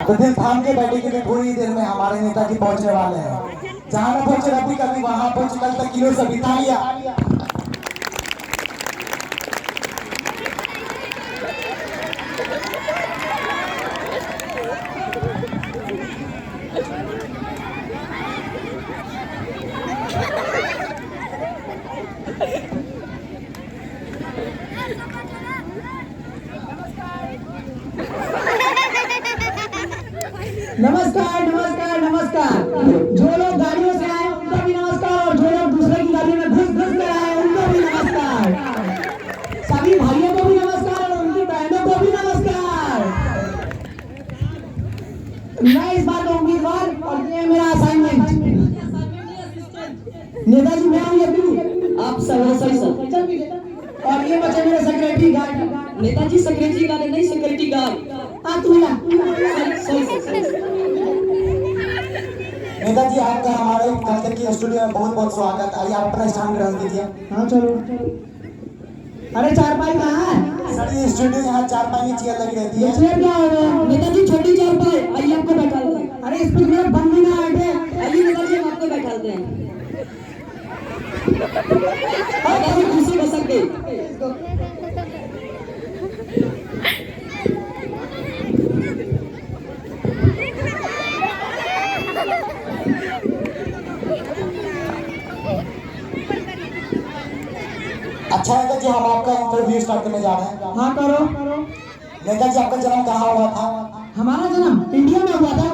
तो दिल थाम के बैठे कि थोड़ी देर में हमारे नेताजी पहुंचने वाले हैं। जहां न पहुंचे रबी कभी वहां पहुंचे, कल तक किलो से बिता लिया। नमस्कार नमस्कार नमस्कार। जो लोग गाड़ियों से आए उनको भी नमस्कार, और जो लोग दूसरे की गाड़ी में घुस घुस कर आए उनको भी नमस्कार। सभी भाइयों को भी नमस्कार और उनकी बहनों को भी नमस्कार। मैं इस बात का उम्मीदवार और ये मेरा असाइनमेंट। नेताजी मैं हूँ यदु, आप सही सर। और ये बचे मेरे secretary guard. Netaji secretary guard नहीं, सिक्योरिटी गार्ड। नेताजी आपका हमारे कलकत्ता की स्टूडियो में बहुत बहुत स्वागत। आइए आप अपना स्थान ग्रहण कीजिए। हाँ चलो। अरे चारपाई कहाँ है? सर ये स्टूडियो यहाँ चारपाई की चेयर लगी रहती है। चेयर क्या होगा? नेताजी छोटी चारपाई, आइए आपको बैठा देते हैं। अरे इस पर मेरा बंद ना बैठे। आइए नेताजी हम आपको बैठा देते हैं। नेताजी कुर्सी बस सकते। अच्छा नेताजी हम आपका इंटरव्यू स्टार्ट करने जा रहे हैं। हाँ करो। नेताजी आपका जन्म कहाँ हुआ था? हमारा जन्म इंडिया में हुआ था।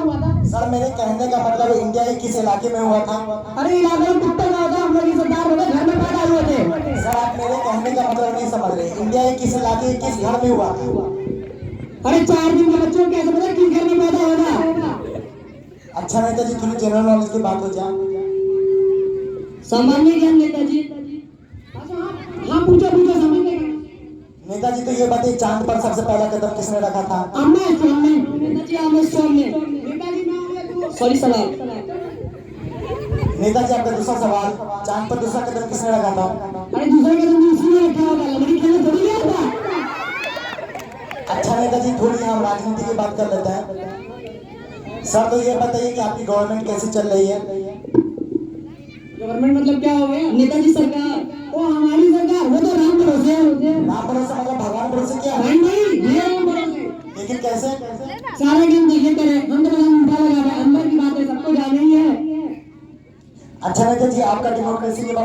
सर मेरे कहने का मतलब इंडिया के किस इलाके में हुआ था? अरे इलाके में कुत्ता का होता, हम लोग इज्जतदार होते, घर में पैदा हुए थे। सर आप मेरे कहने का मतलब नहीं समझ रहे। इंडिया के किस इलाके किस घर में हुआ था? अरे 4 दिन के बच्चों को कैसे पता किस घर में पैदा होगा? अच्छा नेताजी थोड़ी जनरल नॉलेज की बात हो जाए। सामान्य ज्ञान नेताजी। हाँ पूछो सामान्य। नेताजी तो ये बताइए चांद पर सबसे पहला कदम किसने रखा था? नेताजी आमेश्वर ने। सॉरी सवाल। नेताजी आपका दूसरा सवाल, चांद पर दूसरा कदम किसने रखा था? अरे दूसरे कदम दूसरी ने रखा होगा, लड़की खेलने थोड़ी गया था। अच्छा नेताजी थोड़ी हम राजनीति की बात कर लेते हैं। सर तो ये बताइए कि आपकी गवर्नमेंट कैसी चल रही है? गवर्नमेंट मतलब क्या हो गया? नेताजी सरकार। वो हमारी सरकार, वो तो राम भरोसे है। राम भरोसे मतलब भगवान भरोसे क्या है? नहीं ये राम भरोसे। लेकिन कैसे? सारे गेम देखे करे, हम तो बस उठा लगा रहे, अंदर की बात है सबको जाने ही है। अच्छा नेताजी आपका डेमोक्रेसी के बारे